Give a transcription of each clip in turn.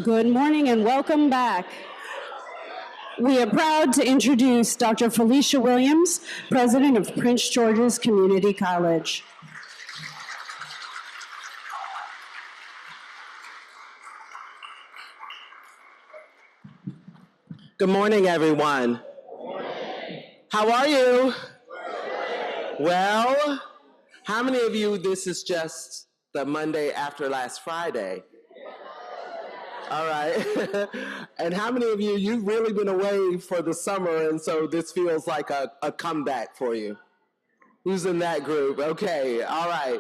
Good morning and welcome back. We are proud to introduce Dr. Falecia Williams, President of Prince George's Community College. Good morning, everyone. How are you? Well, how many of you, this is just the Monday after last Friday? All right. And how many of you, you've really been away for the summer, and so this feels like a comeback for you? Who's in that group? Okay, all right.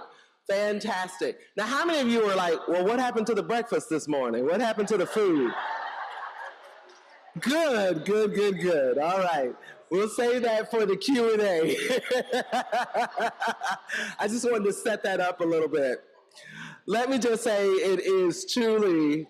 Fantastic. Now, how many of you are like, well, what happened to the breakfast this morning? What happened to the food? Good. All right. We'll save that for the Q&A. I just wanted to set that up a little bit. Let me just say it is truly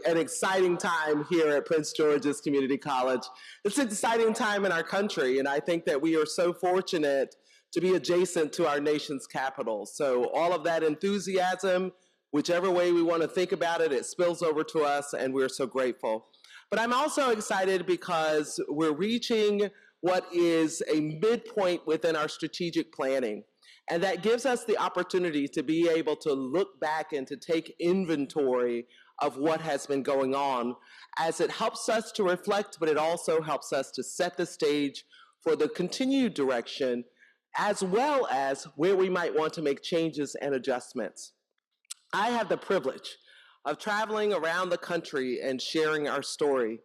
an exciting time here at Prince George's Community College. It's an exciting time in our country, and I think that we are so fortunate to be adjacent to our nation's capital. So all of that enthusiasm, whichever way we want to think about it, it spills over to us, and we're so grateful. But I'm also excited because we're reaching what is a midpoint within our strategic planning. And that gives us the opportunity to be able to look back and to take inventory of what has been going on, as it helps us to reflect, but it also helps us to set the stage for the continued direction, as well as where we might want to make changes and adjustments. I have the privilege of traveling around the country and sharing our story.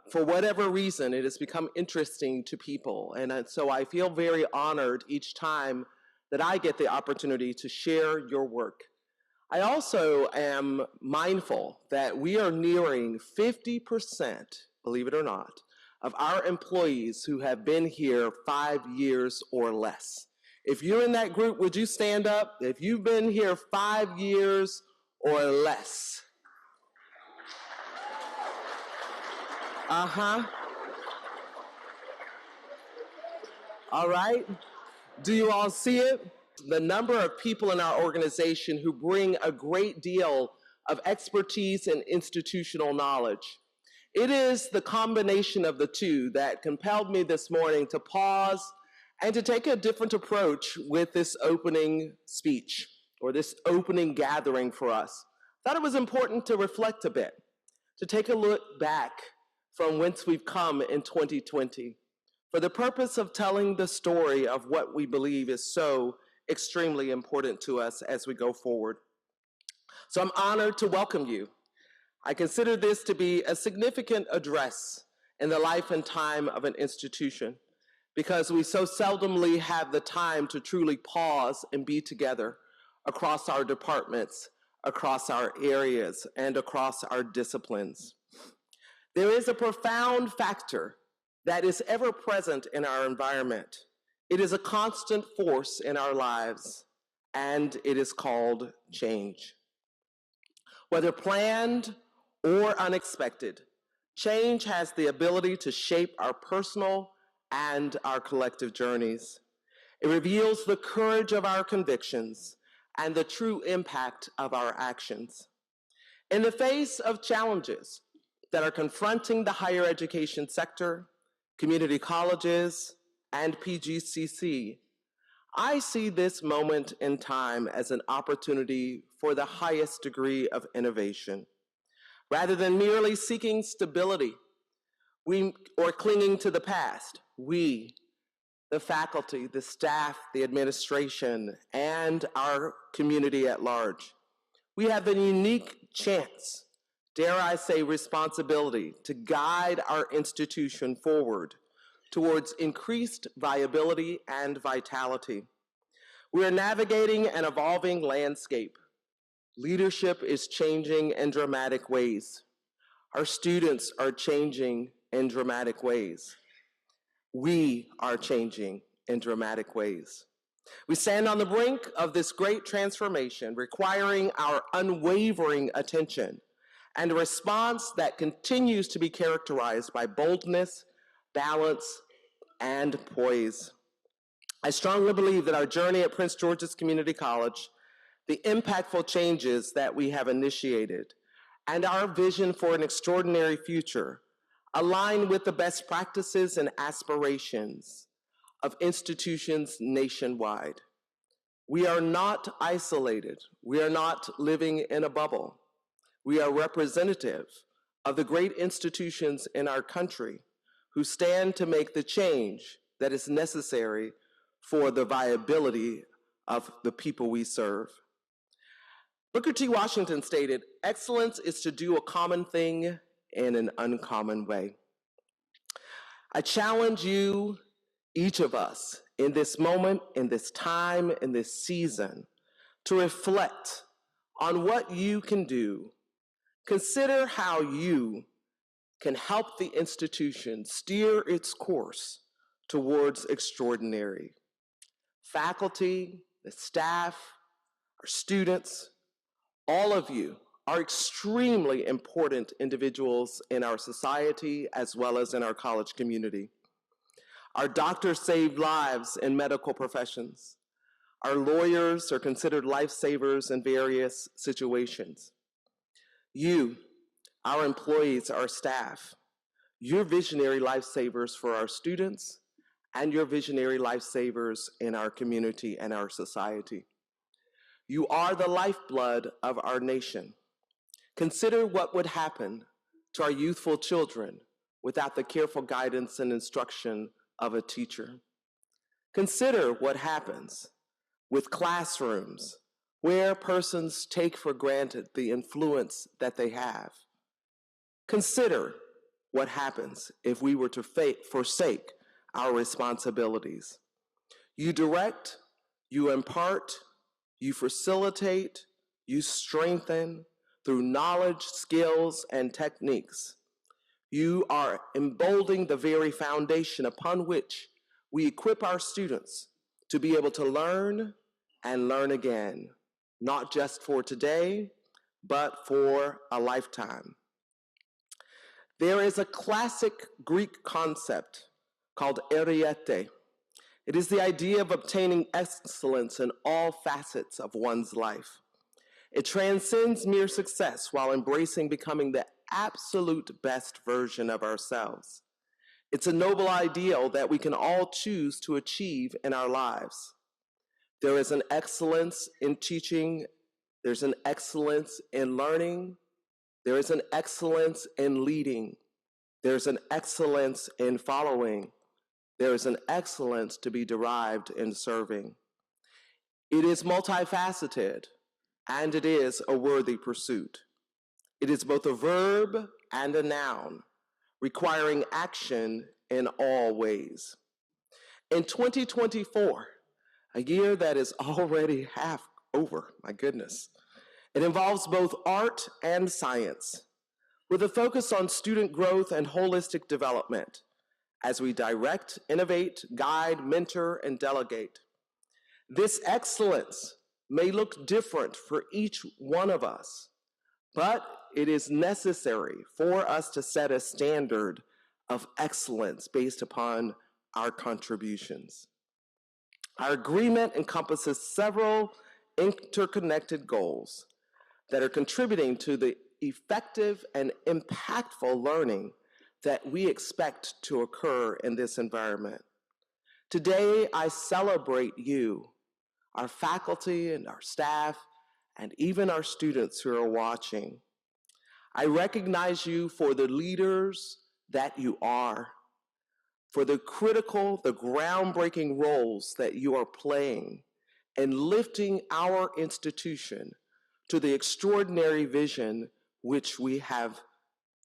For whatever reason, it has become interesting to people. And so I feel very honored each time that I get the opportunity to share your work. I also am mindful that we are nearing 50%, believe it or not, of our employees who have been here 5 years or less. If you're in that group, would you stand up? If you've been here 5 years or less. All right. Do you all see it? The number of people in our organization who bring a great deal of expertise and institutional knowledge. It is the combination of the two that compelled me this morning to pause and to take a different approach with this opening speech, or this opening gathering for us. I thought it was important to reflect a bit, to take a look back from whence we've come in 2020, for the purpose of telling the story of what we believe is so extremely important to us as we go forward. So I'm honored to welcome you. I consider this to be a significant address in the life and time of an institution, because we so seldomly have the time to truly pause and be together across our departments, across our areas, and across our disciplines. There is a profound factor that is ever present in our environment. It is a constant force in our lives, and it is called change. Whether planned or unexpected, change has the ability to shape our personal and our collective journeys. It reveals the courage of our convictions and the true impact of our actions. In the face of challenges that are confronting the higher education sector, community colleges, and PGCC, I see this moment in time as an opportunity for the highest degree of innovation. Rather than merely seeking stability or clinging to the past, we, the faculty, the staff, the administration, and our community at large, we have the unique chance, dare I say responsibility, to guide our institution forward towards increased viability and vitality. We are navigating an evolving landscape. Leadership is changing in dramatic ways. Our students are changing in dramatic ways. We are changing in dramatic ways. We stand on the brink of this great transformation, requiring our unwavering attention and a response that continues to be characterized by boldness, balance, and poise. I strongly believe that our journey at Prince George's Community College, the impactful changes that we have initiated, and our vision for an extraordinary future align with the best practices and aspirations of institutions nationwide. We are not isolated. We are not living in a bubble. We are representative of the great institutions in our country who stand to make the change that is necessary for the viability of the people we serve. Booker T. Washington stated, "Excellence is to do a common thing in an uncommon way." I challenge you, each of us, in this moment, in this time, in this season, to reflect on what you can do. Consider how you can help the institution steer its course towards extraordinary. Faculty, the staff, our students, all of you are extremely important individuals in our society as well as in our college community. Our doctors save lives in medical professions. Our lawyers are considered lifesavers in various situations. You, our employees, our staff, you're visionary lifesavers for our students, and you're visionary lifesavers in our community and our society. You are the lifeblood of our nation. Consider what would happen to our youthful children without the careful guidance and instruction of a teacher. Consider what happens with classrooms where persons take for granted the influence that they have. Consider what happens if we were to forsake our responsibilities. You direct, you impart, you facilitate, you strengthen through knowledge, skills, and techniques. You are emboldening the very foundation upon which we equip our students to be able to learn and learn again, not just for today, but for a lifetime. There is a classic Greek concept called eriete. It is the idea of obtaining excellence in all facets of one's life. It transcends mere success while embracing becoming the absolute best version of ourselves. It's a noble ideal that we can all choose to achieve in our lives. There is an excellence in teaching, there's an excellence in learning, there is an excellence in leading, there's an excellence in following, there is an excellence to be derived in serving. It is multifaceted, and it is a worthy pursuit. It is both a verb and a noun, requiring action in all ways. In 2024, a year that is already half over, my goodness, it involves both art and science, with a focus on student growth and holistic development as we direct, innovate, guide, mentor, and delegate. This excellence may look different for each one of us, but it is necessary for us to set a standard of excellence based upon our contributions. Our agreement encompasses several interconnected goals that are contributing to the effective and impactful learning that we expect to occur in this environment. Today, I celebrate you, our faculty and our staff, and even our students who are watching. I recognize you for the leaders that you are, for the critical, the groundbreaking roles that you are playing in lifting our institution to the extraordinary vision which we have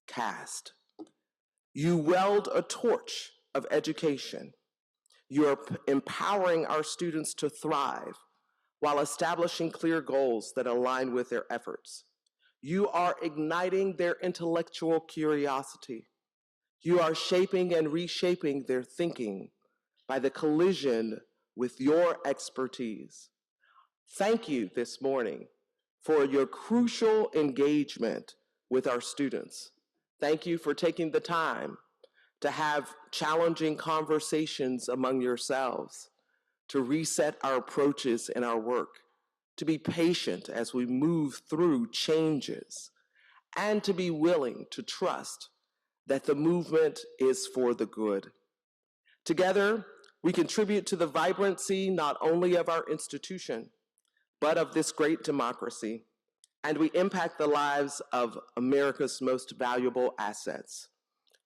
cast. You wield a torch of education. You are empowering our students to thrive while establishing clear goals that align with their efforts. You are igniting their intellectual curiosity. You are shaping and reshaping their thinking by the collision with your expertise. Thank you this morning for your crucial engagement with our students. Thank you for taking the time to have challenging conversations among yourselves, to reset our approaches in our work, to be patient as we move through changes, and to be willing to trust that the movement is for the good. Together, we contribute to the vibrancy not only of our institution, but of this great democracy, and we impact the lives of America's most valuable assets,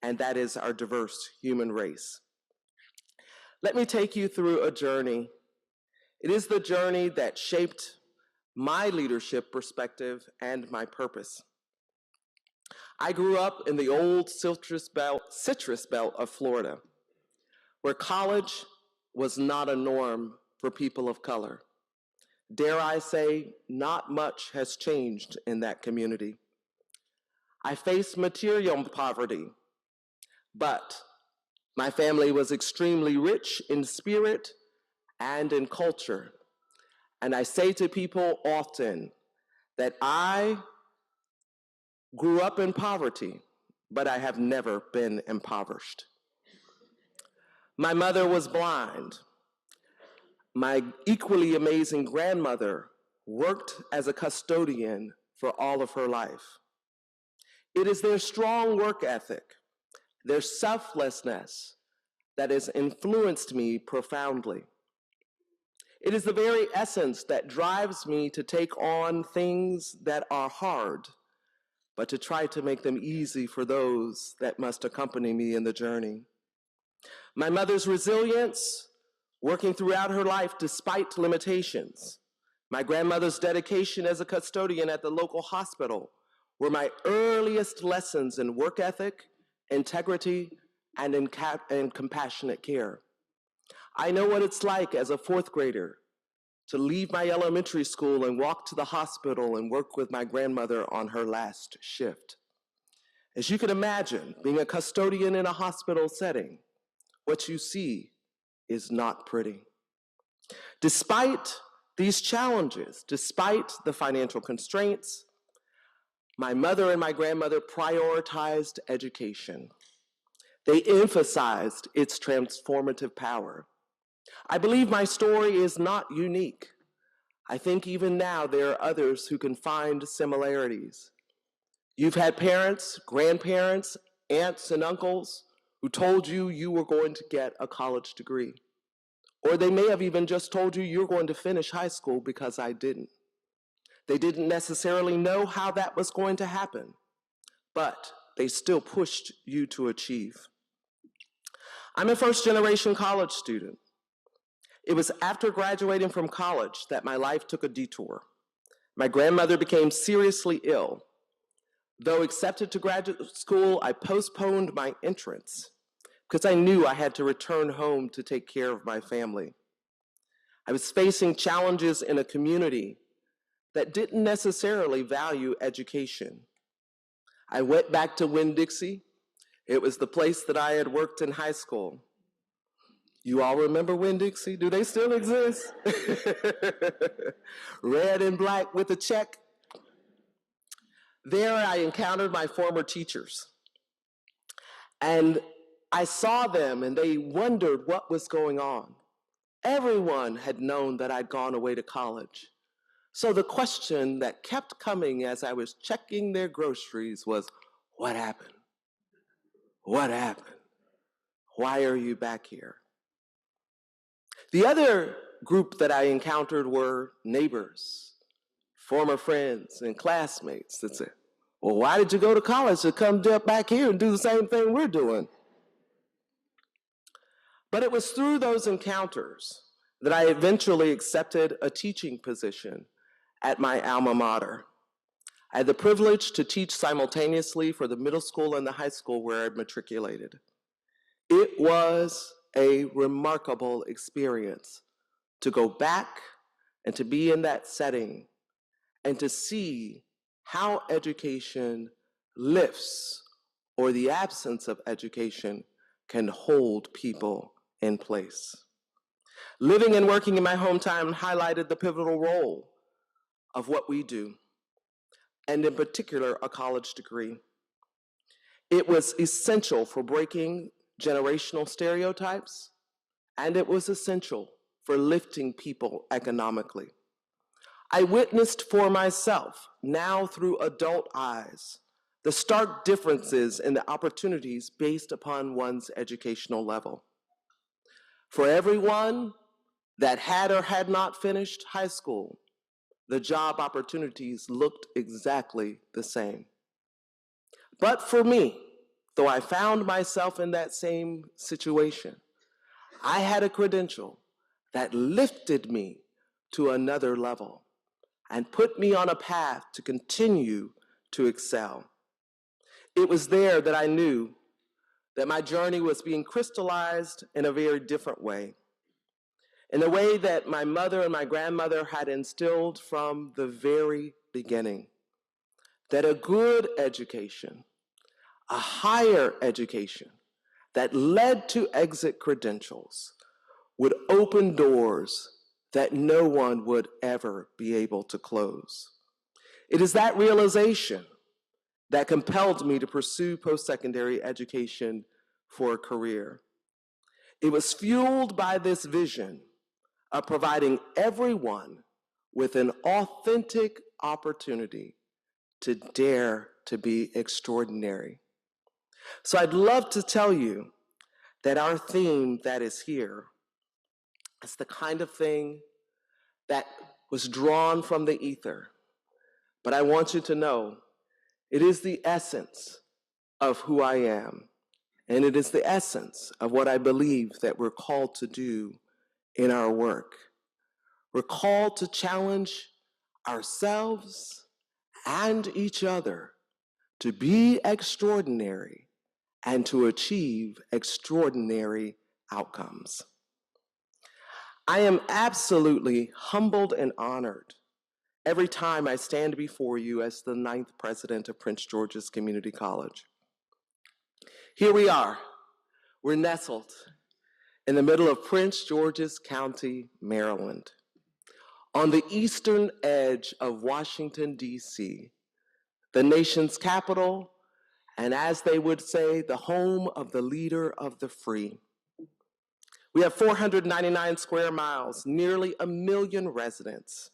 and that is our diverse human race. Let me take you through a journey. It is the journey that shaped my leadership perspective and my purpose. I grew up in the old citrus belt of Florida, where college was not a norm for people of color. Dare I say, not much has changed in that community. I faced material poverty, but my family was extremely rich in spirit and in culture. And I say to people often that I grew up in poverty, but I have never been impoverished. My mother was blind. My equally amazing grandmother worked as a custodian for all of her life. It is their strong work ethic, their selflessness, that has influenced me profoundly. It is the very essence that drives me to take on things that are hard, but to try to make them easy for those that must accompany me in the journey. My mother's resilience, working throughout her life despite limitations. My grandmother's dedication as a custodian at the local hospital were my earliest lessons in work ethic, integrity, and compassionate care. I know what it's like as a fourth grader to leave my elementary school and walk to the hospital and work with my grandmother on her last shift. As you can imagine, being a custodian in a hospital setting, what you see is not pretty. Despite these challenges, despite the financial constraints, my mother and my grandmother prioritized education. They emphasized its transformative power. I believe my story is not unique. I think even now there are others who can find similarities. You've had parents, grandparents, aunts, and uncles who told you you were going to get a college degree. Or they may have even just told you you're going to finish high school because I didn't. They didn't necessarily know how that was going to happen, but they still pushed you to achieve. I'm a first-generation college student. It was after graduating from college that my life took a detour. My grandmother became seriously ill. Though accepted to graduate school, I postponed my entrance because I knew I had to return home to take care of my family. I was facing challenges in a community that didn't necessarily value education. I went back to Winn-Dixie. It was the place that I had worked in high school. You all remember Winn-Dixie? Do they still exist? Red and black with a check. There I encountered my former teachers. And I saw them and they wondered what was going on. Everyone had known that I'd gone away to college. So the question that kept coming as I was checking their groceries was, what happened? What happened? Why are you back here? The other group that I encountered were neighbors, former friends, and classmates that said, well, why did you go to college to come back here and do the same thing we're doing? But it was through those encounters that I eventually accepted a teaching position at my alma mater. I had the privilege to teach simultaneously for the middle school and the high school where I matriculated. It was a remarkable experience to go back and to be in that setting and to see how education lifts, or the absence of education can hold people in place. Living and working in my hometown highlighted the pivotal role of what we do, and in particular, a college degree. It was essential for breaking generational stereotypes, and it was essential for lifting people economically. I witnessed for myself, now through adult eyes, the stark differences in the opportunities based upon one's educational level. For everyone that had or had not finished high school, the job opportunities looked exactly the same. But for me, though I found myself in that same situation, I had a credential that lifted me to another level and put me on a path to continue to excel. It was there that I knew that my journey was being crystallized in a very different way, in a way that my mother and my grandmother had instilled from the very beginning, that a good education, a higher education that led to exit credentials would open doors that no one would ever be able to close. It is that realization that compelled me to pursue post-secondary education for a career. It was fueled by this vision of providing everyone with an authentic opportunity to dare to be extraordinary. So I'd love to tell you that our theme that is here is the kind of thing that was drawn from the ether. But I want you to know it is the essence of who I am, and it is the essence of what I believe that we're called to do in our work. We're called to challenge ourselves and each other to be extraordinary and to achieve extraordinary outcomes. I am absolutely humbled and honored every time I stand before you as the 9th president of Prince George's Community College. Here we are. We're nestled in the middle of Prince George's County, Maryland, on the eastern edge of Washington, D.C., the nation's capital, and as they would say, the home of the leader of the free. We have 499 square miles, nearly 1 million residents.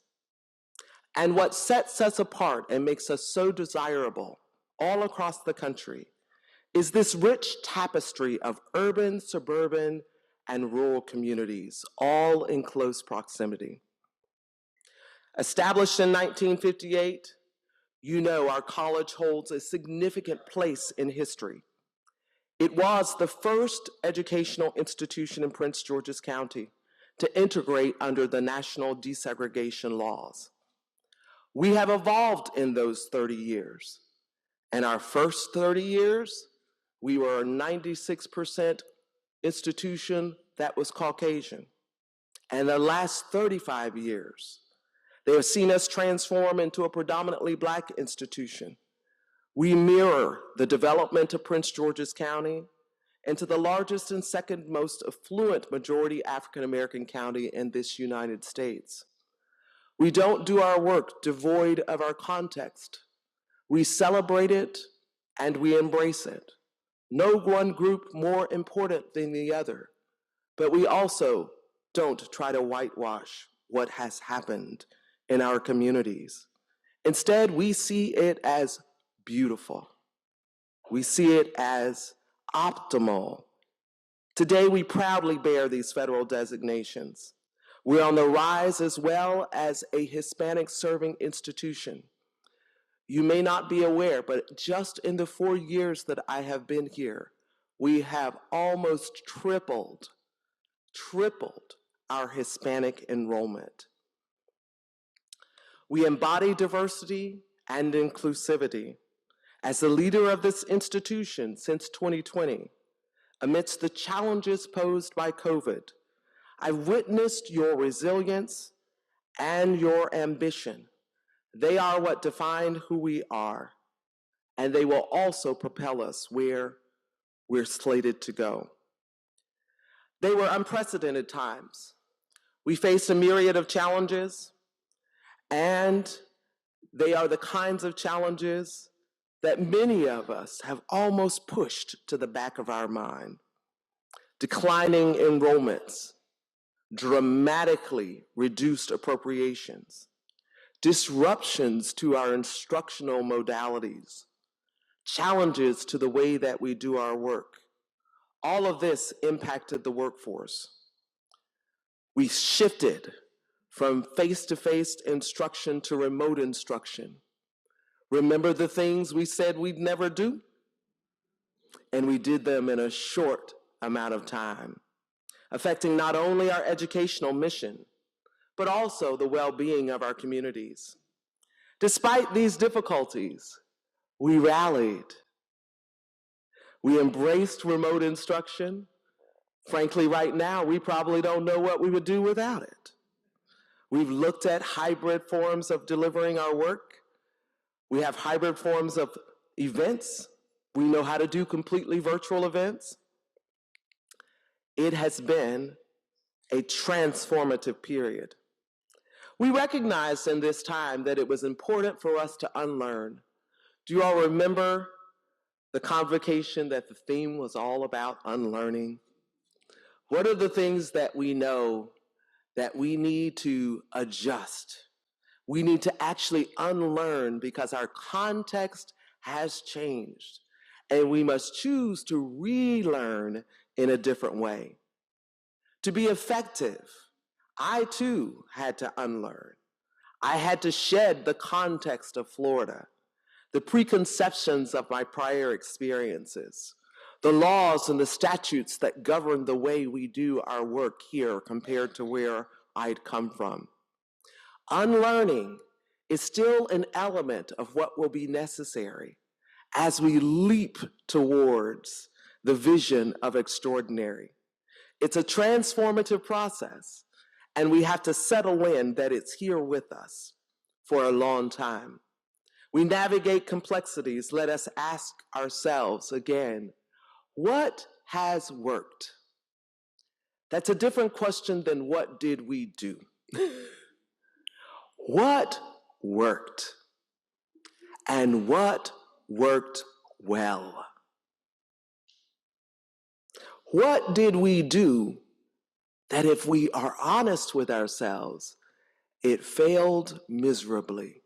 And what sets us apart and makes us so desirable all across the country is this rich tapestry of urban, suburban, and rural communities, all in close proximity. Established in 1958, you know our college holds a significant place in history. It was the first educational institution in Prince George's County to integrate under the national desegregation laws. We have evolved in those 30 years. In our first 30 years, we were a 96% institution that was Caucasian. And the last 35 years, they have seen us transform into a predominantly Black institution. We mirror the development of Prince George's County into the largest and second most affluent majority African American county in this United States. We don't do our work devoid of our context. We celebrate it and we embrace it. No one group more important than the other, but we also don't try to whitewash what has happened in our communities. Instead, we see it as beautiful. We see it as optimal. Today, we proudly bear these federal designations. We're on the rise as well as a Hispanic-serving institution. You may not be aware, but just in the 4 years that I have been here, we have almost tripled our Hispanic enrollment. We embody diversity and inclusivity. As the leader of this institution since 2020, amidst the challenges posed by COVID, I've witnessed your resilience and your ambition. They are what define who we are, and they will also propel us where we're slated to go. They were unprecedented times. We faced a myriad of challenges, and they are the kinds of challenges that many of us have almost pushed to the back of our mind. Declining enrollments, dramatically reduced appropriations, disruptions to our instructional modalities, challenges to the way that we do our work. All of this impacted the workforce. We shifted from face-to-face instruction to remote instruction. Remember the things we said we'd never do? And we did them in a short amount of time, affecting not only our educational mission, but also the well-being of our communities. Despite these difficulties, we rallied. We embraced remote instruction. Frankly, right now, we probably don't know what we would do without it. We've looked at hybrid forms of delivering our work. We have hybrid forms of events. We know how to do completely virtual events. It has been a transformative period. We recognized in this time that it was important for us to unlearn. Do you all remember the convocation that the theme was all about unlearning? What are the things that we know that we need to adjust? We need to actually unlearn because our context has changed, and we must choose to relearn in a different way. To be effective, I too had to unlearn. I had to shed the context of Florida, the preconceptions of my prior experiences, the laws and the statutes that govern the way we do our work here compared to where I'd come from. Unlearning is still an element of what will be necessary as we leap towards the vision of extraordinary. It's a transformative process, and we have to settle in that it's here with us for a long time. We navigate complexities. Let us ask ourselves again, what has worked? That's a different question than what did we do? What worked? And what worked well? What did we do that, if we are honest with ourselves, it failed miserably?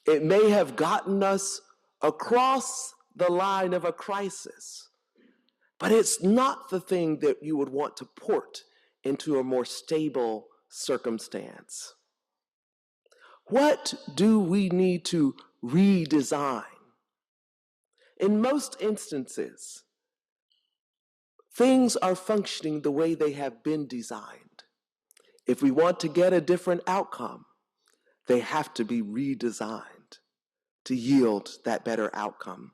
It may have gotten us across the line of a crisis, but it's not the thing that you would want to port into a more stable circumstance. What do we need to redesign? In most instances, things are functioning the way they have been designed. If we want to get a different outcome, they have to be redesigned to yield that better outcome.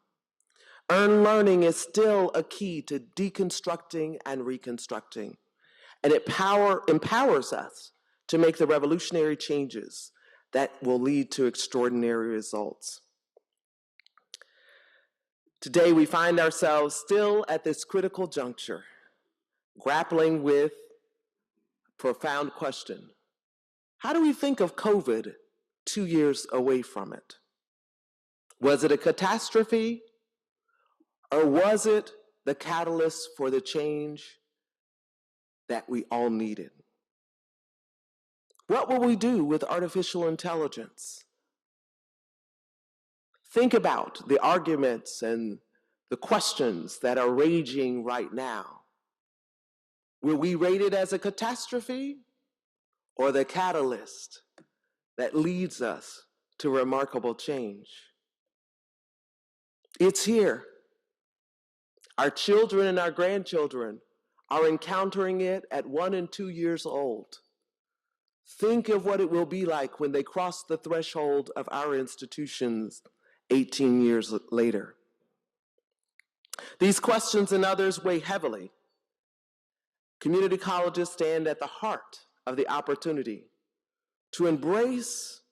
Earned learning is still a key to deconstructing and reconstructing, and it empowers us to make the revolutionary changes that will lead to extraordinary results. Today, we find ourselves still at this critical juncture, grappling with a profound question. How do we think of COVID 2 years away from it? Was it a catastrophe, or was it the catalyst for the change that we all needed? What will we do with artificial intelligence? Think about the arguments and the questions that are raging right now. Will we rate it as a catastrophe or the catalyst that leads us to remarkable change? It's here. Our children and our grandchildren are encountering it at 1 and 2 years old. Think of what it will be like when they cross the threshold of our institutions 18 years later. These questions and others weigh heavily. Community colleges stand at the heart of the opportunity to embrace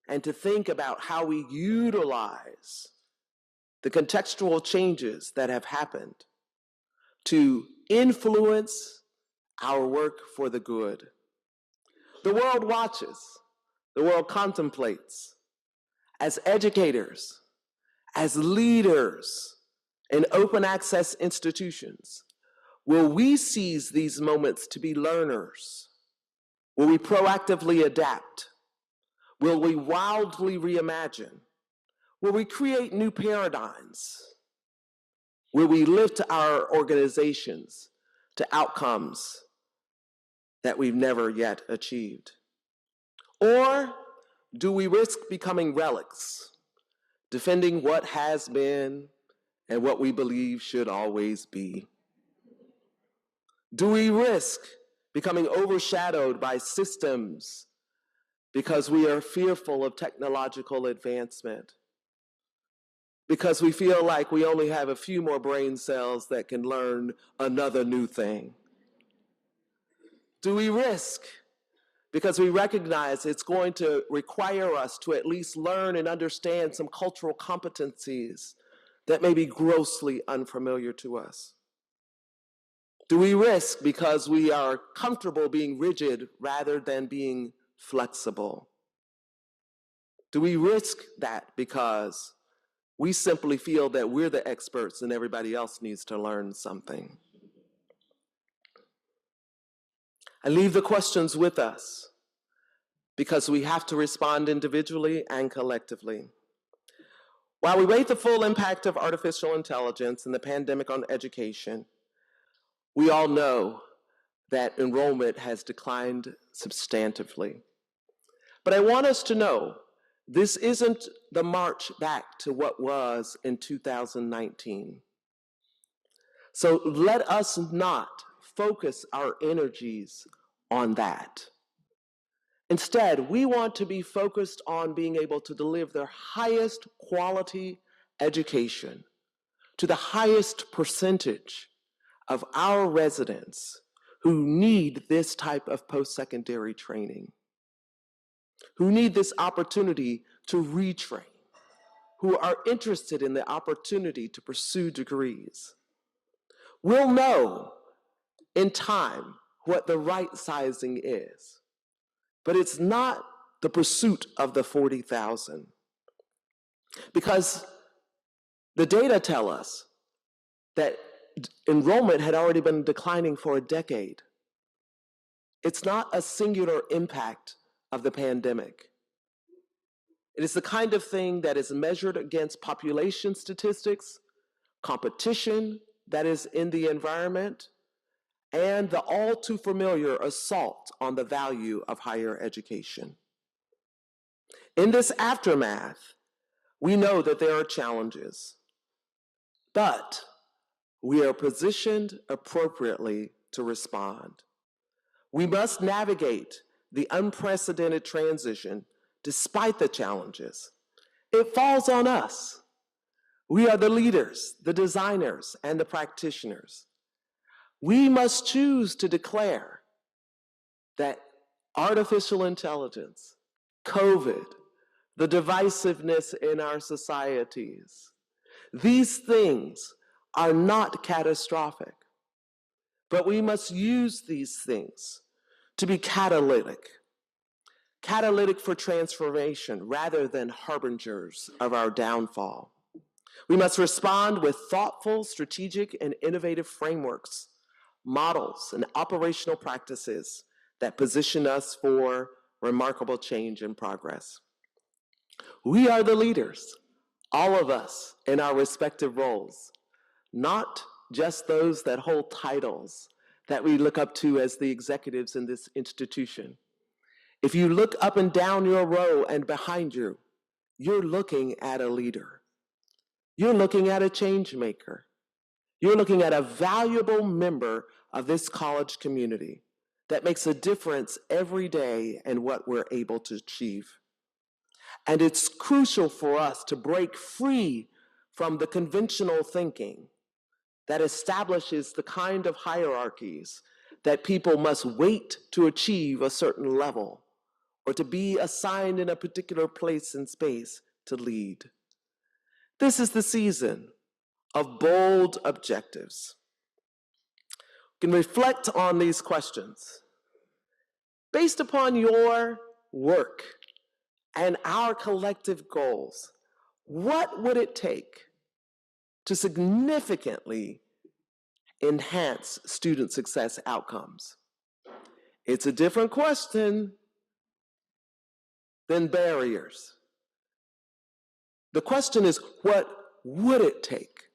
and to think about how we utilize the contextual changes that have happened to influence our work for the good. The world watches, the world contemplates. As educators, as leaders in open access institutions, will we seize these moments to be learners? Will we proactively adapt? Will we wildly reimagine? Will we create new paradigms? Will we lift our organizations to outcomes that we've never yet achieved? Or do we risk becoming relics, defending what has been and what we believe should always be? Do we risk becoming overshadowed by systems because we are fearful of technological advancement? Because we feel like we only have a few more brain cells that can learn another new thing? Do we risk because we recognize it's going to require us to at least learn and understand some cultural competencies that may be grossly unfamiliar to us? Do we risk because we are comfortable being rigid rather than being flexible? Do we risk that because we simply feel that we're the experts and everybody else needs to learn something? I leave the questions with us because we have to respond individually and collectively. While we wait the full impact of artificial intelligence and the pandemic on education, we all know that enrollment has declined substantively. But I want us to know this isn't the march back to what was in 2019. So let us not focus our energies on that. Instead, we want to be focused on being able to deliver the highest quality education to the highest percentage of our residents who need this type of post-secondary training, who need this opportunity to retrain, who are interested in the opportunity to pursue degrees. We'll know in time what the right sizing is, but it's not the pursuit of the 40,000. Because the data tell us that enrollment had already been declining for a decade. It's not a singular impact of the pandemic. It is the kind of thing that is measured against population statistics, competition that is in the environment, and the all too familiar assault on the value of higher education. In this aftermath, we know that there are challenges, but we are positioned appropriately to respond. We must navigate the unprecedented transition despite the challenges. It falls on us. We are the leaders, the designers, and the practitioners. We must choose to declare that artificial intelligence, COVID, the divisiveness in our societies, these things are not catastrophic, but we must use these things to be catalytic for transformation rather than harbingers of our downfall. We must respond with thoughtful, strategic, and innovative frameworks, models, and operational practices that position us for remarkable change and progress. We are the leaders, all of us in our respective roles, not just those that hold titles that we look up to as the executives in this institution. If you look up and down your row and behind you, you're looking at a leader. You're looking at a change maker. You're looking at a valuable member of this college community that makes a difference every day in what we're able to achieve. And it's crucial for us to break free from the conventional thinking that establishes the kind of hierarchies that people must wait to achieve a certain level or to be assigned in a particular place and space to lead. This is the season of bold objectives. You can reflect on these questions. Based upon your work and our collective goals, what would it take to significantly enhance student success outcomes? It's a different question than barriers. The question is, what would it take?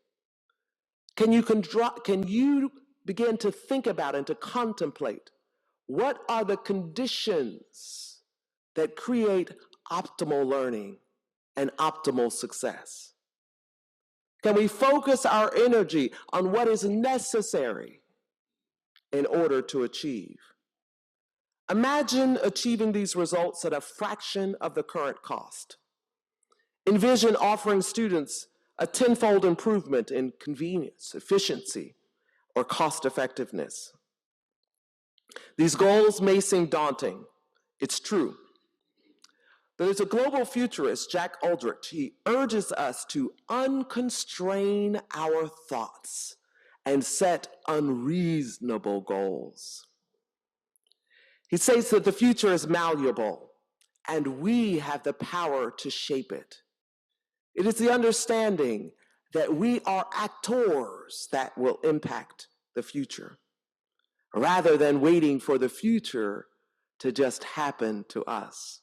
Can you begin to think about and to contemplate what are the conditions that create optimal learning and optimal success? Can we focus our energy on what is necessary in order to achieve? Imagine achieving these results at a fraction of the current cost. Envision offering students a tenfold improvement in convenience, efficiency, or cost effectiveness. These goals may seem daunting. It's true. But there's a global futurist, Jack Aldrich. He urges us to unconstrain our thoughts and set unreasonable goals. He says that the future is malleable, and we have the power to shape it. It is the understanding that we are actors that will impact the future, rather than waiting for the future to just happen to us.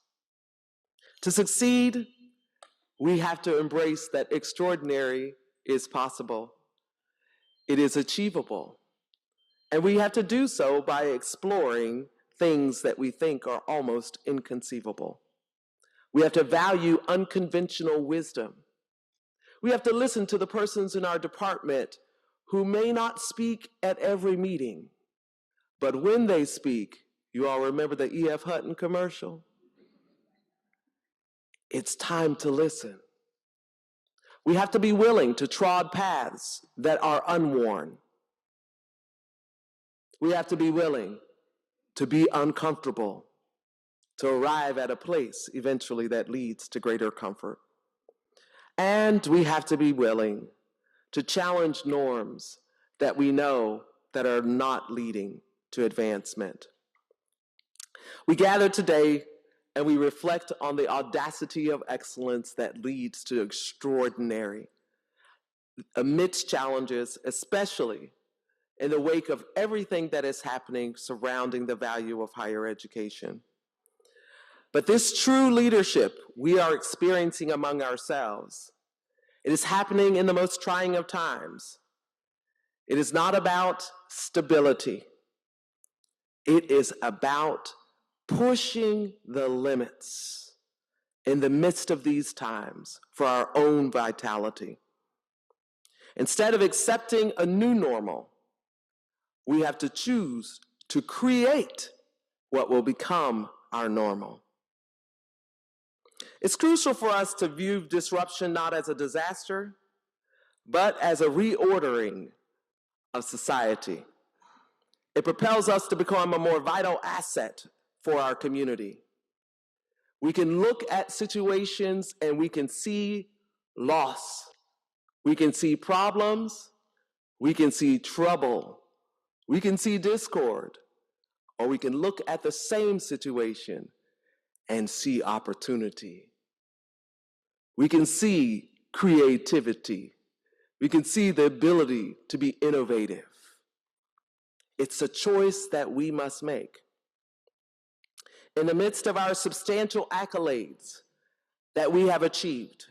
To succeed, we have to embrace that extraordinary is possible. It is achievable. And we have to do so by exploring things that we think are almost inconceivable. We have to value unconventional wisdom. We have to listen to the persons in our department who may not speak at every meeting, but when they speak, you all remember the E.F. Hutton commercial? It's time to listen. We have to be willing to trod paths that are unworn. We have to be willing to be uncomfortable, to arrive at a place eventually that leads to greater comfort. And we have to be willing to challenge norms that we know that are not leading to advancement. We gather today and we reflect on the audacity of excellence that leads to extraordinary. Amidst challenges, especially in the wake of everything that is happening surrounding the value of higher education. But this true leadership we are experiencing among ourselves, it is happening in the most trying of times. It is not about stability. It is about pushing the limits in the midst of these times for our own vitality. Instead of accepting a new normal, we have to choose to create what will become our normal. It's crucial for us to view disruption not as a disaster, but as a reordering of society. It propels us to become a more vital asset for our community. We can look at situations and we can see loss. We can see problems. We can see trouble. We can see discord. Or we can look at the same situation and see opportunity. We can see creativity. We can see the ability to be innovative. It's a choice that we must make. In the midst of our substantial accolades that we have achieved,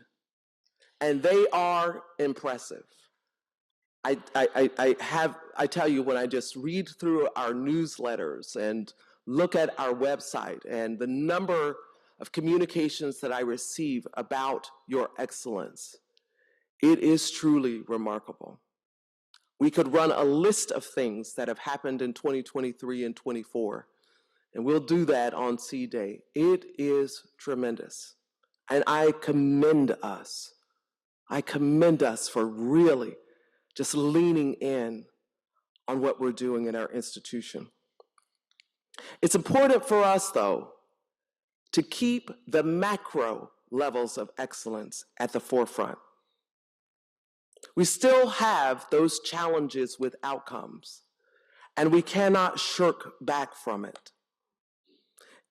and they are impressive. I tell you, when I just read through our newsletters and look at our website and the number of communications that I receive about your excellence, it is truly remarkable. We could run a list of things that have happened in 2023 and 24, and we'll do that on C Day. It is tremendous, and I commend us. I commend us for really just leaning in on what we're doing in our institution. It's important for us, though, to keep the macro levels of excellence at the forefront. We still have those challenges with outcomes, and we cannot shirk back from it.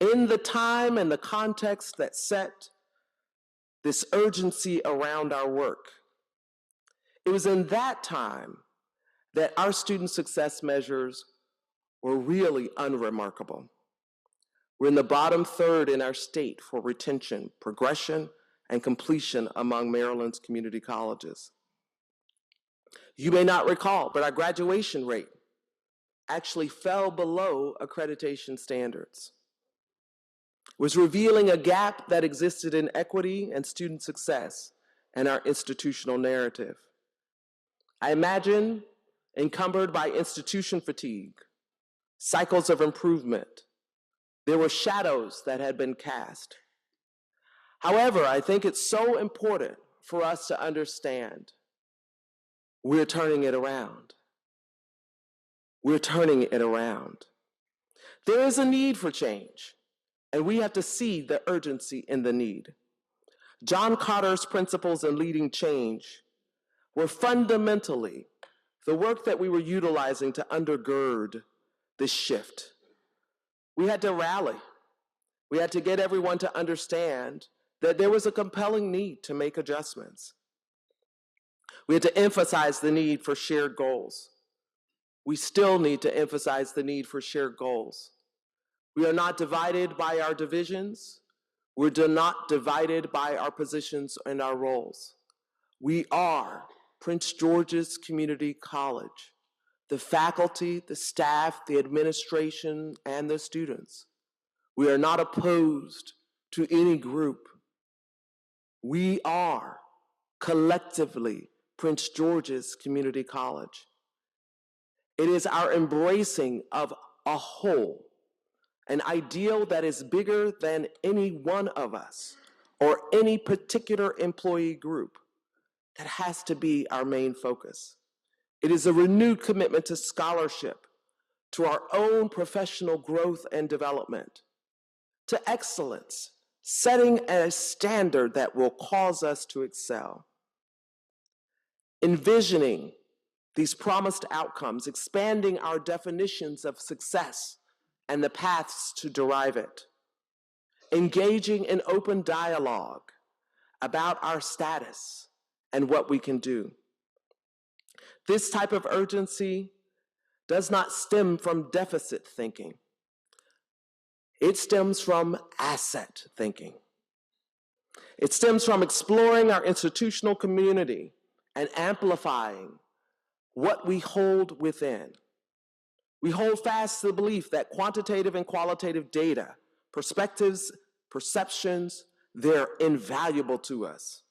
In the time and the context that set this urgency around our work, it was in that time that our student success measures were really unremarkable. We're in the bottom third in our state for retention, progression, and completion among Maryland's community colleges. You may not recall, but our graduation rate actually fell below accreditation standards, was revealing a gap that existed in equity and student success and our institutional narrative. I imagine, encumbered by institution fatigue, cycles of improvement, there were shadows that had been cast. However, I think it's so important for us to understand we're turning it around. We're turning it around. There is a need for change, and we have to see the urgency in the need. John Carter's principles in leading change were fundamentally the work that we were utilizing to undergird this shift. We had to rally. We had to get everyone to understand that there was a compelling need to make adjustments. We had to emphasize the need for shared goals. We still need to emphasize the need for shared goals. We are not divided by our divisions. We're not divided by our positions and our roles. We are Prince George's Community College, the faculty, the staff, the administration, and the students. We are not opposed to any group. We are collectively Prince George's Community College. It is our embracing of a whole, an ideal that is bigger than any one of us or any particular employee group, that has to be our main focus. It is a renewed commitment to scholarship, to our own professional growth and development, to excellence, setting a standard that will cause us to excel. Envisioning these promised outcomes, expanding our definitions of success and the paths to derive it. Engaging in open dialogue about our status and what we can do. This type of urgency does not stem from deficit thinking. It stems from asset thinking. It stems from exploring our institutional community and amplifying what we hold within. We hold fast to the belief that quantitative and qualitative data, perspectives, perceptions, they're invaluable to us.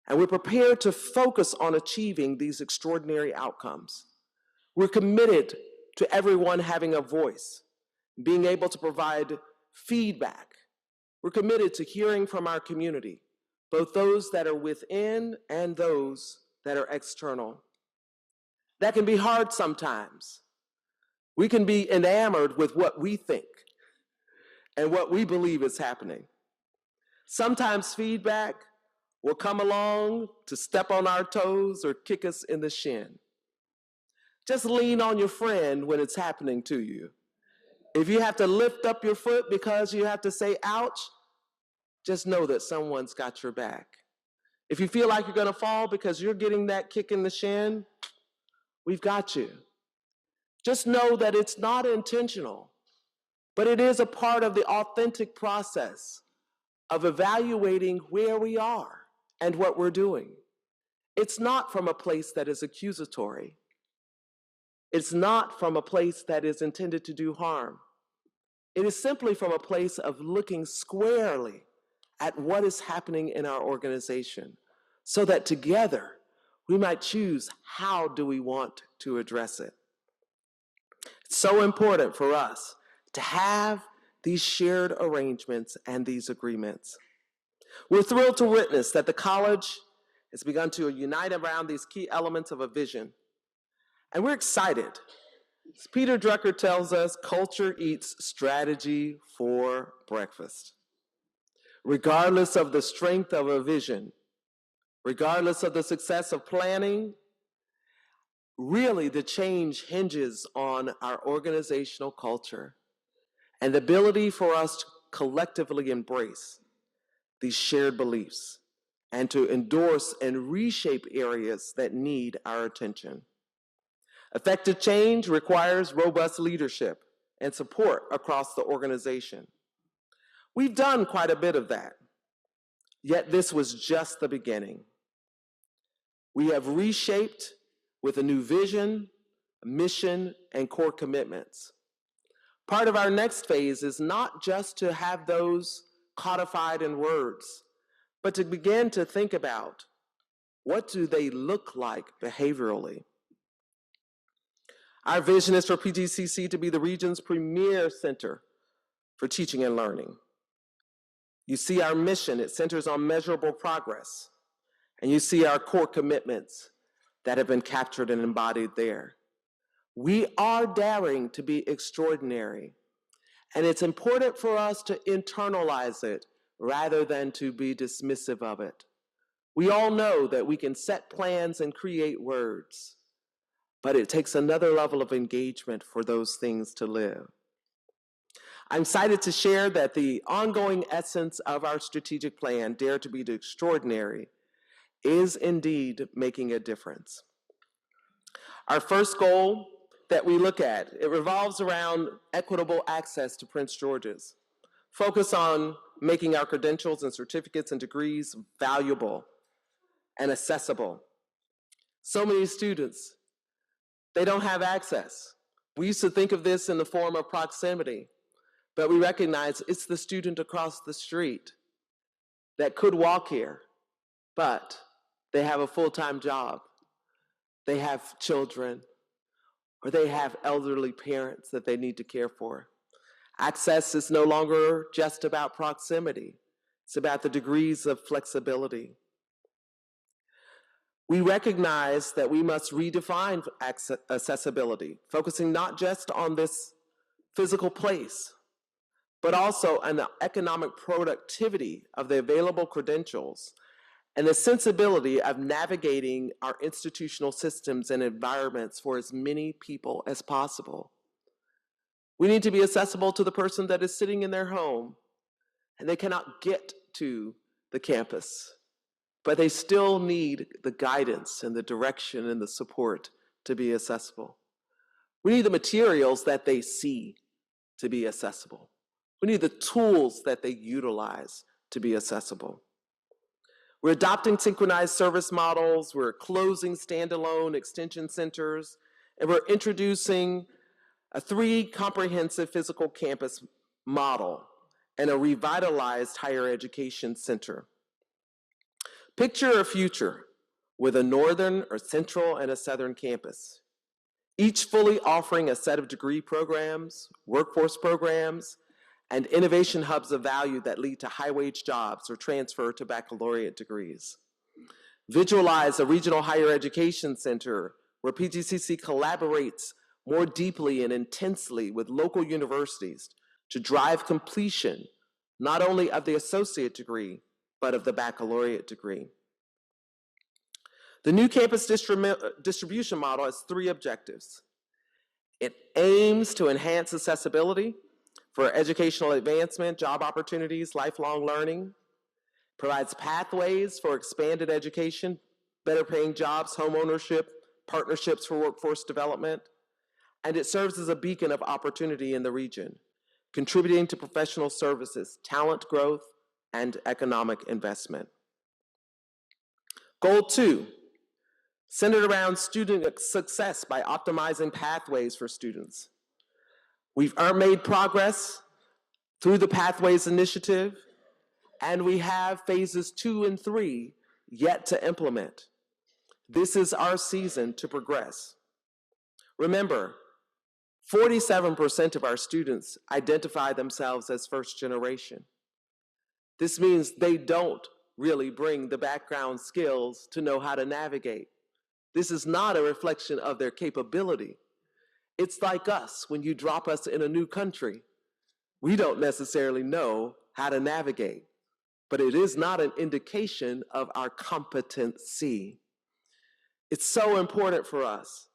And we're prepared to focus on achieving these extraordinary outcomes. We're committed to everyone having a voice, being able to provide feedback. We're committed to hearing from our community, both those that are within and those that are external. That can be hard sometimes. We can be enamored with what we think and what we believe is happening. Sometimes feedback will come along to step on our toes or kick us in the shin. Just lean on your friend when it's happening to you. If you have to lift up your foot because you have to say ouch, just know that someone's got your back. If you feel like you're gonna fall because you're getting that kick in the shin, we've got you. Just know that it's not intentional, but it is a part of the authentic process of evaluating where we are and what we're doing. It's not from a place that is accusatory. It's not from a place that is intended to do harm. It is simply from a place of looking squarely at what is happening in our organization so that together we might choose how do we want to address it. It's so important for us to have these shared arrangements and these agreements. We're thrilled to witness that the college has begun to unite around these key elements of a vision. And we're excited. As Peter Drucker tells us, culture eats strategy for breakfast. Regardless of the strength of a vision, regardless of the success of planning, really the change hinges on our organizational culture and the ability for us to collectively embrace these shared beliefs and to endorse and reshape areas that need our attention. Effective change requires robust leadership and support across the organization. We've done quite a bit of that. Yet this was just the beginning. We have reshaped with a new vision, mission, and core commitments. Part of our next phase is not just to have those codified in words, but to begin to think about what do they look like behaviorally. Our vision is for PGCC to be the region's premier center for teaching and learning. You see our mission, it centers on measurable progress. And you see our core commitments that have been captured and embodied there. We are daring to be extraordinary. And it's important for us to internalize it rather than to be dismissive of it. We all know that we can set plans and create words, but it takes another level of engagement for those things to live. I'm excited to share that the ongoing essence of our strategic plan, Dare to be Extraordinary, is indeed making a difference. Our first goal that we look at, it revolves around equitable access to Prince George's. Focus on making our credentials and certificates and degrees valuable and accessible. So many students, they don't have access. We used to think of this in the form of proximity, but we recognize it's the student across the street that could walk here, but they have a full-time job, they have children, or they have elderly parents that they need to care for. Access is no longer just about proximity. It's about the degrees of flexibility. We recognize that we must redefine accessibility, focusing not just on this physical place, but also on the economic productivity of the available credentials and the sensibility of navigating our institutional systems and environments for as many people as possible. We need to be accessible to the person that is sitting in their home and they cannot get to the campus, but they still need the guidance and the direction and the support to be accessible. We need the materials that they see to be accessible. We need the tools that they utilize to be accessible. We're adopting synchronized service models, we're closing standalone extension centers, and we're introducing a 3 comprehensive physical campus model and a revitalized higher education center. Picture a future with a northern, a central, and a southern campus, each fully offering a set of degree programs, workforce programs, and innovation hubs of value that lead to high-wage jobs or transfer to baccalaureate degrees. Visualize a regional higher education center where PGCC collaborates more deeply and intensely with local universities to drive completion, not only of the associate degree, but of the baccalaureate degree. The new campus distribution model has 3 objectives. It aims to enhance accessibility for educational advancement, job opportunities, lifelong learning, provides pathways for expanded education, better paying jobs, home ownership, partnerships for workforce development, and it serves as a beacon of opportunity in the region, contributing to professional services, talent growth, and economic investment. Goal 2, centered around student success by optimizing pathways for students. We've made progress through the Pathways Initiative, and we have phases 2 and 3 yet to implement. This is our season to progress. Remember, 47% of our students identify themselves as first generation. This means they don't really bring the background skills to know how to navigate. This is not a reflection of their capability. It's like us, when you drop us in a new country, we don't necessarily know how to navigate, but it is not an indication of our competency. It's so important for us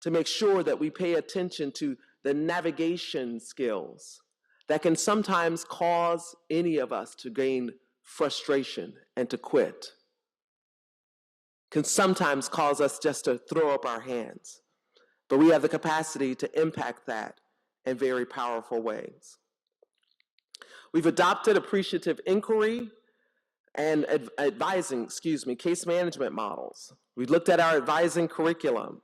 to make sure that we pay attention to the navigation skills that can sometimes cause any of us to gain frustration and to quit, can sometimes cause us just to throw up our hands. But we have the capacity to impact that in very powerful ways. We've adopted appreciative inquiry and advising, case management models. We looked at our advising curriculum.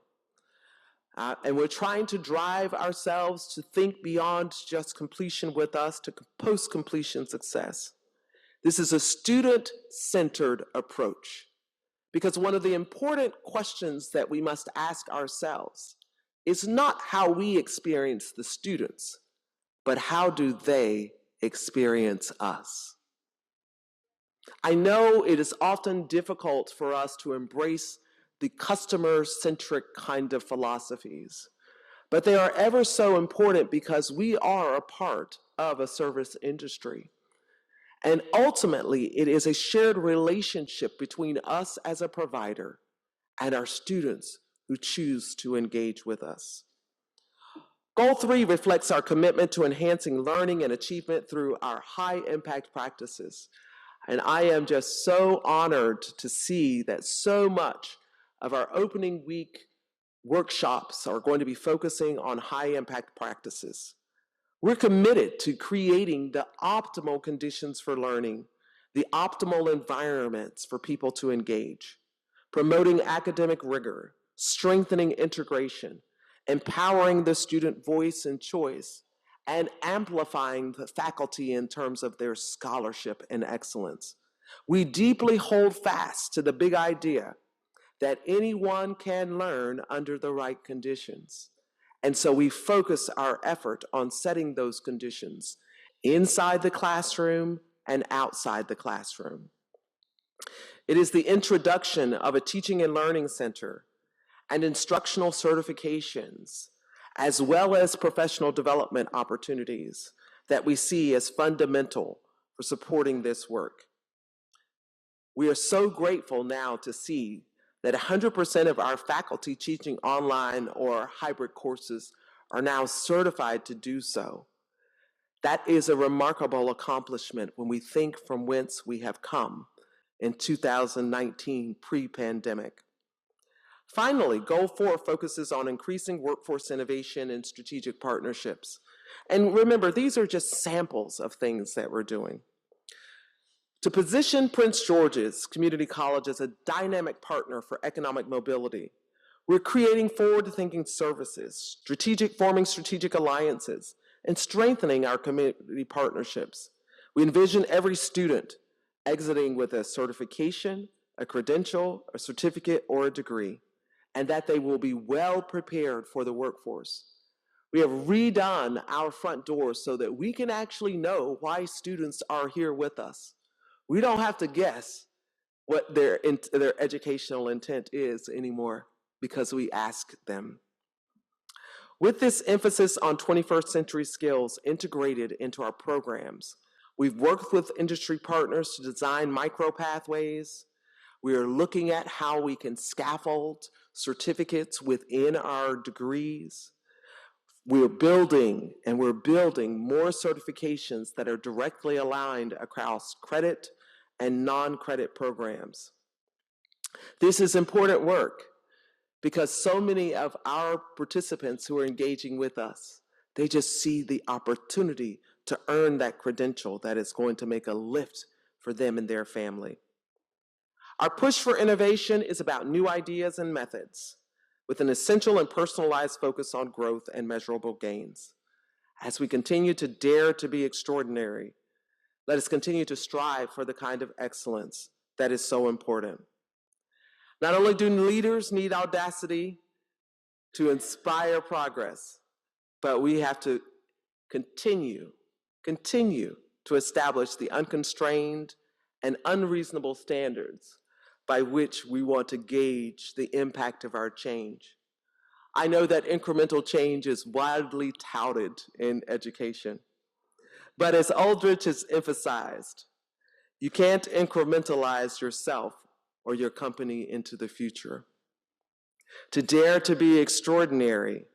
And we're trying to drive ourselves to think beyond just completion with us to post-completion success. This is a student-centered approach, because one of the important questions that we must ask ourselves is not how we experience the students, but how do they experience us? I know it is often difficult for us to embrace the customer-centric kind of philosophies, but they are ever so important because we are a part of a service industry. And ultimately, it is a shared relationship between us as a provider and our students who choose to engage with us. Goal 3 reflects our commitment to enhancing learning and achievement through our high-impact practices. And I am just so honored to see that so much of our opening week workshops are going to be focusing on high-impact practices. We're committed to creating the optimal conditions for learning, the optimal environments for people to engage, promoting academic rigor, strengthening integration, empowering the student voice and choice, and amplifying the faculty in terms of their scholarship and excellence. We deeply hold fast to the big idea that anyone can learn under the right conditions. And so we focus our effort on setting those conditions inside the classroom and outside the classroom. It is the introduction of a teaching and learning center and instructional certifications, as well as professional development opportunities that we see as fundamental for supporting this work. We are so grateful now to see that 100% of our faculty teaching online or hybrid courses are now certified to do so. That is a remarkable accomplishment when we think from whence we have come in 2019, pre-pandemic. Finally, Goal 4 focuses on increasing workforce innovation and strategic partnerships. And remember, these are just samples of things that we're doing. To position Prince George's Community College as a dynamic partner for economic mobility, we're creating forward-thinking services, forming strategic alliances, and strengthening our community partnerships. We envision every student exiting with a certification, a credential, a certificate, or a degree, and that they will be well prepared for the workforce. We have redone our front doors so that we can actually know why students are here with us. We don't have to guess what their educational intent is anymore because we ask them. With this emphasis on 21st century skills integrated into our programs, we've worked with industry partners to design micro pathways. We are looking at how we can scaffold certificates within our degrees. We're building more certifications that are directly aligned across credit and non-credit programs. This is important work because so many of our participants who are engaging with us, they just see the opportunity to earn that credential that is going to make a lift for them and their family. Our push for innovation is about new ideas and methods with an essential and personalized focus on growth and measurable gains. As we continue to dare to be extraordinary, let us continue to strive for the kind of excellence that is so important. Not only do leaders need audacity to inspire progress, but we have to continue to establish the unconstrained and unreasonable standards by which we want to gauge the impact of our change. I know that incremental change is widely touted in education, but as Aldrich has emphasized, you can't incrementalize yourself or your company into the future. To dare to be extraordinary,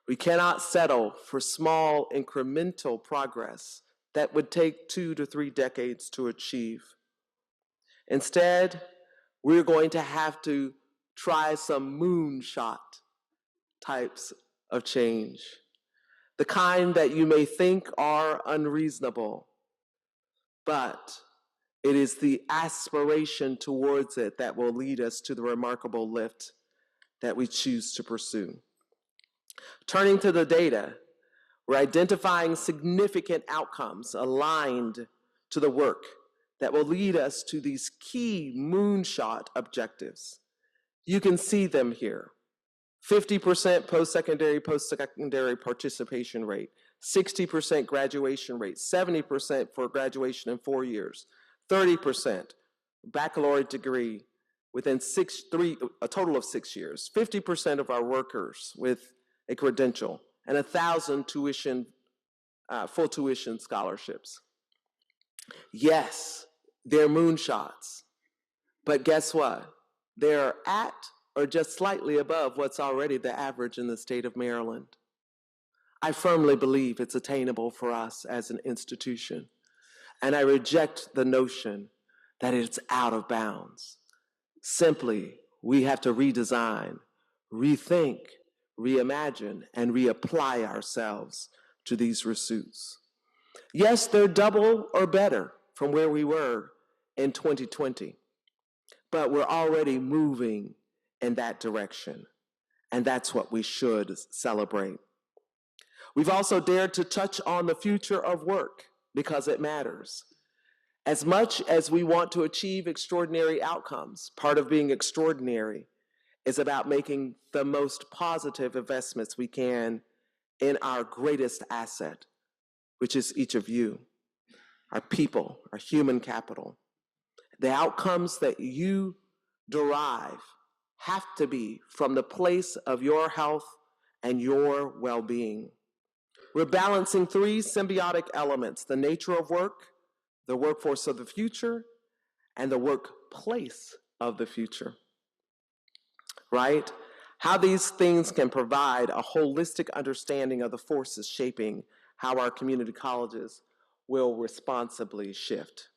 we cannot settle for small incremental progress that would take 2 to 3 decades to achieve. Instead, we're going to have to try some moonshot types of change, the kind that you may think are unreasonable, but It is the aspiration towards it that will lead us to the remarkable lift that we choose to pursue. Turning to the data, we're identifying significant outcomes aligned to the work that will lead us to these key moonshot objectives. You can see them here. 50% post-secondary participation rate, 60% graduation rate, 70% for graduation in 4 years, 30% baccalaureate degree within a total of 6 years, 50% of our workers with a credential, and 1,000 full tuition scholarships. Yes, they're moonshots, but guess what? They're at or just slightly above what's already the average in the state of Maryland. I firmly believe it's attainable for us as an institution, and I reject the notion that it's out of bounds. Simply, we have to redesign, rethink, reimagine, and reapply ourselves to these pursuits. Yes, they're double or better from where we were in 2020, but we're already moving in that direction, and that's what we should celebrate. We've also dared to touch on the future of work because it matters. As much as we want to achieve extraordinary outcomes, part of being extraordinary is about making the most positive investments we can in our greatest asset, which is each of you, our people, our human capital. The outcomes that you derive have to be from the place of your health and your well-being. We're balancing 3 symbiotic elements: the nature of work, the workforce of the future, and the workplace of the future. Right? How these things can provide a holistic understanding of the forces shaping how our community colleges will responsibly shift.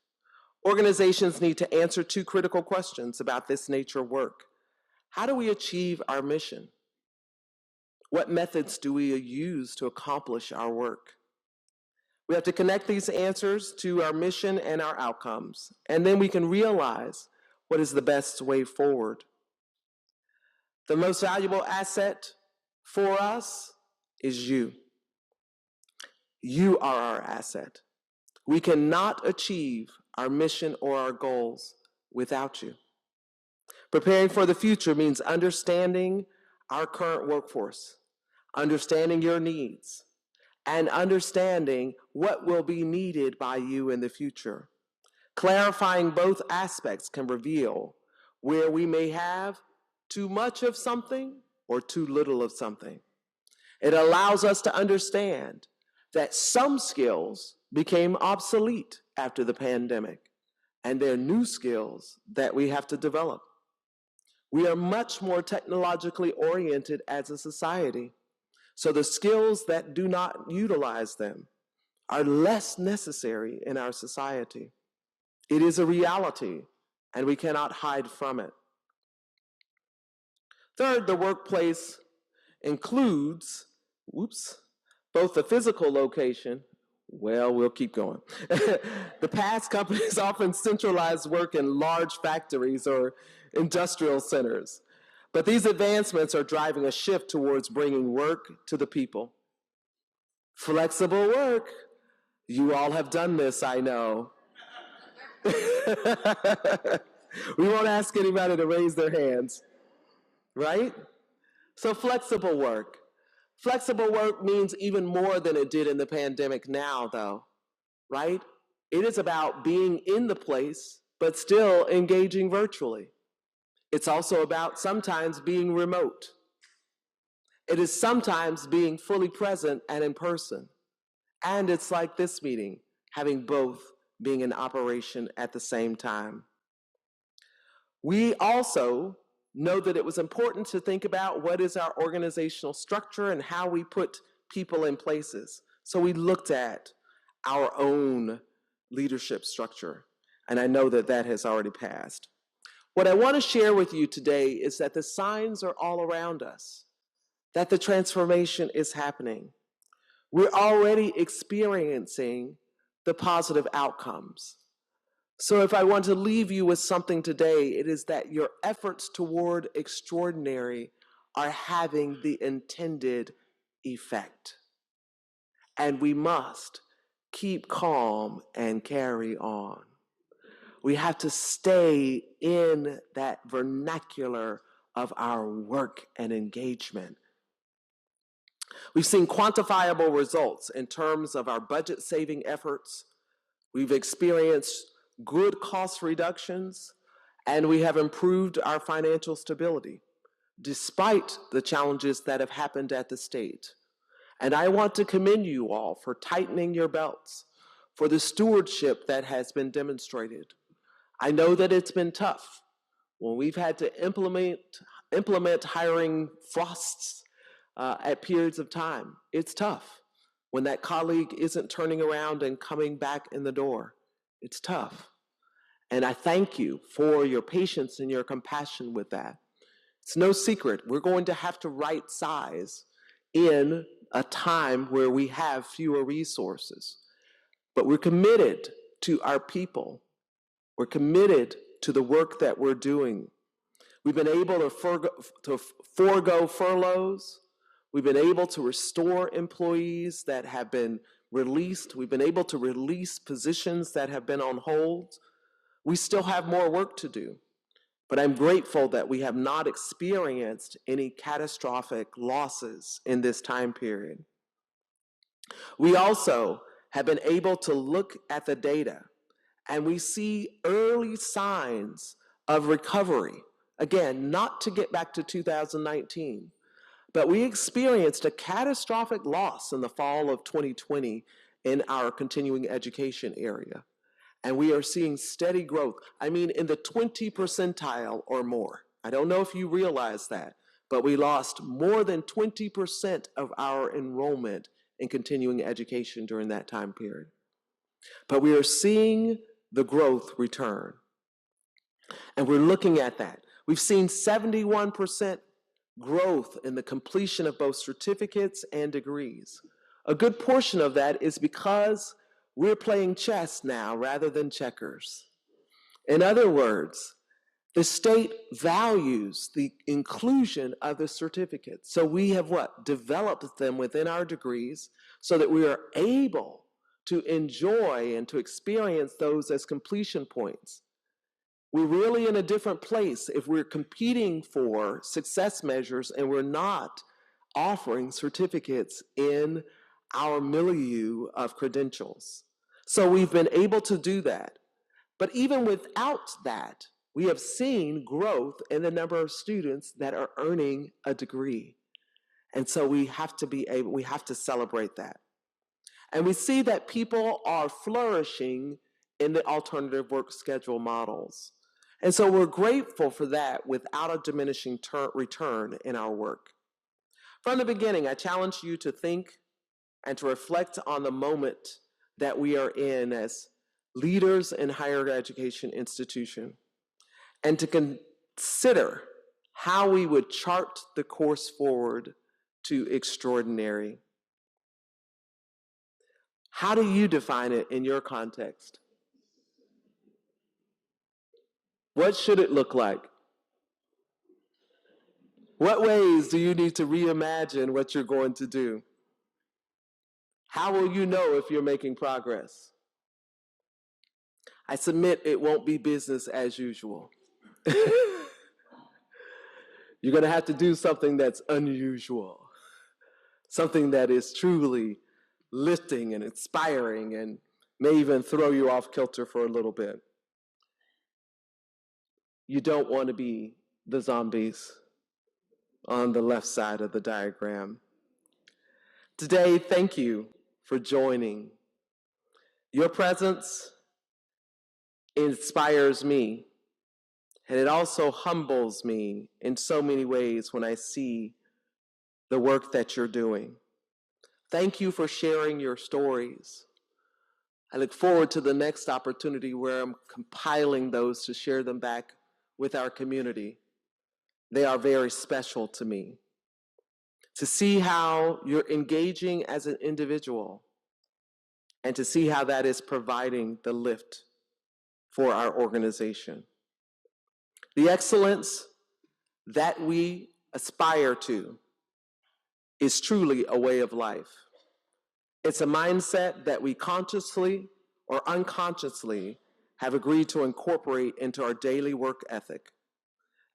Organizations need to answer 2 critical questions about this nature of work. How do we achieve our mission? What methods do we use to accomplish our work? We have to connect these answers to our mission and our outcomes, and then we can realize what is the best way forward. The most valuable asset for us is you. You are our asset. We cannot achieve our mission or our goals without you. Preparing for the future means understanding our current workforce, understanding your needs, and understanding what will be needed by you in the future. Clarifying both aspects can reveal where we may have too much of something or too little of something. It allows us to understand that some skills became obsolete after the pandemic, and there are new skills that we have to develop. We are much more technologically oriented as a society, so the skills that do not utilize them are less necessary in our society. It is a reality, and we cannot hide from it. Third, the workplace includes, both the physical location, we'll keep going. The past companies often centralized work in large factories or industrial centers, but these advancements are driving a shift towards bringing work to the people. Flexible work, you all have done this, I know. We won't ask anybody to raise their hands, right? So flexible work. Flexible work means even more than it did in the pandemic now, though, right? It is about being in the place, but still engaging virtually. It's also about sometimes being remote. It is sometimes being fully present and in person. And it's like this meeting, having both being in operation at the same time. We also know that it was important to think about what is our organizational structure and how we put people in places. So we looked at our own leadership structure, and I know that that has already passed. What I want to share with you today is that the signs are all around us, that the transformation is happening. We're already experiencing the positive outcomes. So if I want to leave you with something today, it is that your efforts toward extraordinary are having the intended effect. And we must keep calm and carry on. We have to stay in that vernacular of our work and engagement. We've seen quantifiable results in terms of our budget saving efforts. We've experienced good cost reductions, and we have improved our financial stability, despite the challenges that have happened at the state. And I want to commend you all for tightening your belts, for the stewardship that has been demonstrated. I know that it's been tough when we've had to implement hiring frosts at periods of time. It's tough when that colleague isn't turning around and coming back in the door. It's tough. And I thank you for your patience and your compassion with that. It's no secret, we're going to have to right size in a time where we have fewer resources. But we're committed to our people. We're committed to the work that we're doing. We've been able to forego furloughs. We've been able to restore employees that have been released. We've been able to release positions that have been on hold. We still have more work to do, but I'm grateful that we have not experienced any catastrophic losses in this time period. We also have been able to look at the data, and we see early signs of recovery. Again, not to get back to 2019, but we experienced a catastrophic loss in the fall of 2020 in our continuing education area. And we are seeing steady growth. I mean, in the 20 percentile or more. I don't know if you realize that, but we lost more than 20% of our enrollment in continuing education during that time period. But we are seeing the growth return. And we're looking at that. We've seen 71% growth in the completion of both certificates and degrees. A good portion of that is because we're playing chess now rather than checkers. In other words, the state values the inclusion of the certificates. So we have developed them within our degrees so that we are able to enjoy and to experience those as completion points. We're really in a different place if we're competing for success measures and we're not offering certificates in our milieu of credentials. So we've been able to do that. But even without that, we have seen growth in the number of students that are earning a degree. And so we have to celebrate that. And we see that people are flourishing in the alternative work schedule models. And so we're grateful for that without a diminishing return in our work. From the beginning, I challenge you to think and to reflect on the moment that we are in as leaders in higher education institution, and to consider how we would chart the course forward to extraordinary. How do you define it in your context? What should it look like? What ways do you need to reimagine what you're going to do? How will you know if you're making progress? I submit it won't be business as usual. You're going to have to do something that's unusual, something that is truly lifting and inspiring and may even throw you off kilter for a little bit. You don't want to be the zombies on the left side of the diagram. Today, thank you for joining. Your presence inspires me, and it also humbles me in so many ways when I see the work that you're doing. Thank you for sharing your stories. I look forward to the next opportunity where I'm compiling those to share them back with our community. They are very special to me. To see how you're engaging as an individual and to see how that is providing the lift for our organization. The excellence that we aspire to is truly a way of life. It's a mindset that we consciously or unconsciously have agreed to incorporate into our daily work ethic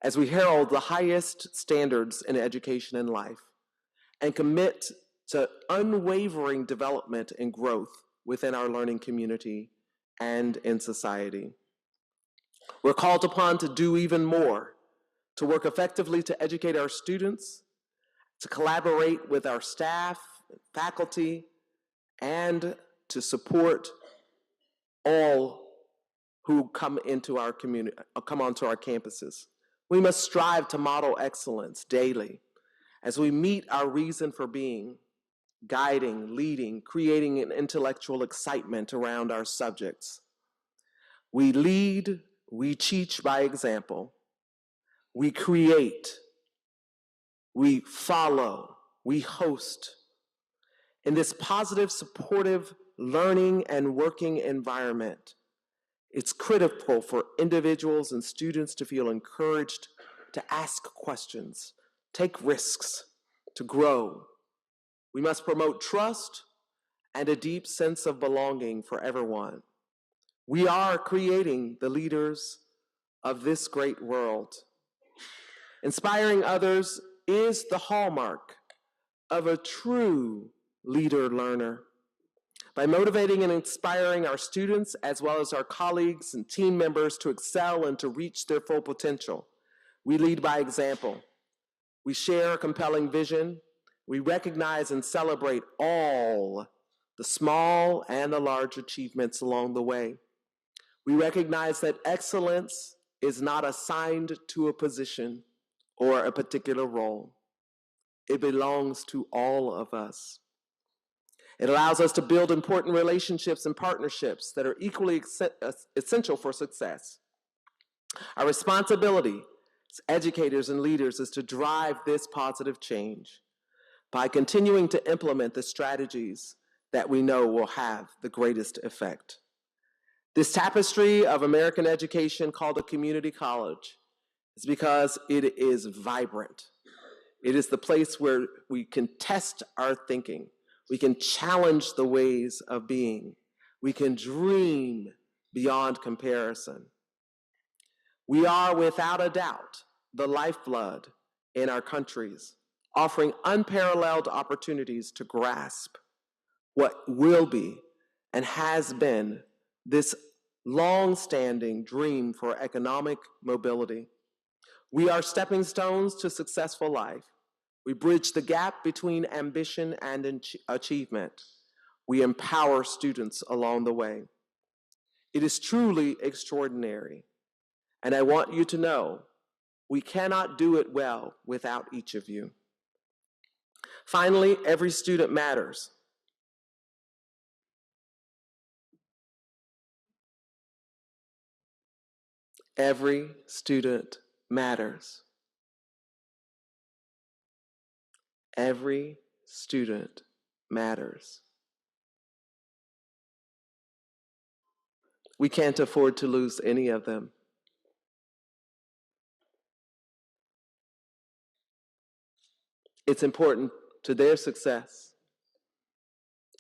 as we herald the highest standards in education and life and commit to unwavering development and growth within our learning community and in society. We're called upon to do even more, to work effectively to educate our students, to collaborate with our staff, faculty, and to support all who come into our community, come onto our campuses. We must strive to model excellence daily as we meet our reason for being, guiding, leading, creating an intellectual excitement around our subjects. We lead, we teach by example, we create, we follow, we host. In this positive, supportive learning and working environment, it's critical for individuals and students to feel encouraged to ask questions, take risks, to grow. We must promote trust and a deep sense of belonging for everyone. We are creating the leaders of this great world. Inspiring others is the hallmark of a true leader-learner. By motivating and inspiring our students as well as our colleagues and team members to excel and to reach their full potential, we lead by example. We share a compelling vision. We recognize and celebrate all the small and the large achievements along the way. We recognize that excellence is not assigned to a position or a particular role. It belongs to all of us. It allows us to build important relationships and partnerships that are equally essential for success. Our responsibility as educators and leaders is to drive this positive change by continuing to implement the strategies that we know will have the greatest effect. This tapestry of American education called a community college is because it is vibrant. It is the place where we can test our thinking. We can challenge the ways of being. We can dream beyond comparison. We are, without a doubt, the lifeblood in our countries, offering unparalleled opportunities to grasp what will be and has been this long-standing dream for economic mobility. We are stepping stones to successful life. We bridge the gap between ambition and achievement. We empower students along the way. It is truly extraordinary. And I want you to know we cannot do it well without each of you. Finally, every student matters. Every student matters. Every student matters. We can't afford to lose any of them. It's important to their success,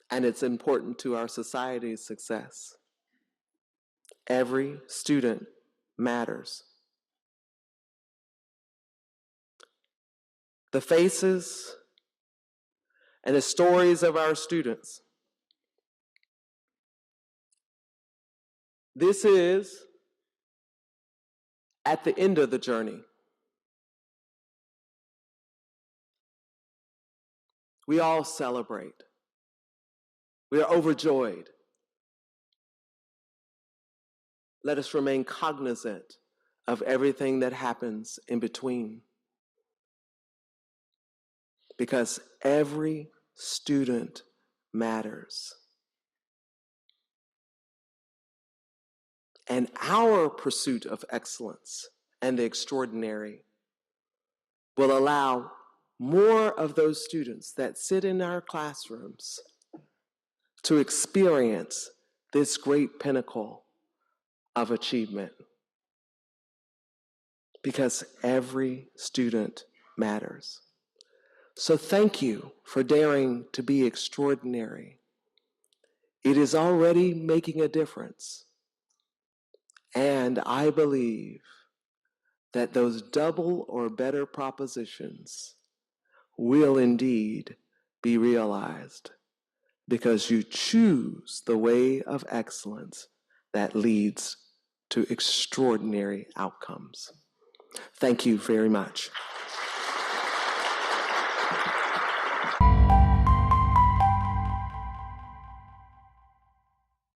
and it's important to our society's success. Every student matters. The faces and the stories of our students. This is at the end of the journey. We all celebrate. We are overjoyed. Let us remain cognizant of everything that happens in between. Because every student matters. And our pursuit of excellence and the extraordinary will allow more of those students that sit in our classrooms to experience this great pinnacle of achievement, because every student matters. So thank you for daring to be extraordinary. It is already making a difference. And I believe that those double or better propositions will indeed be realized, because you choose the way of excellence that leads to extraordinary outcomes. Thank you very much.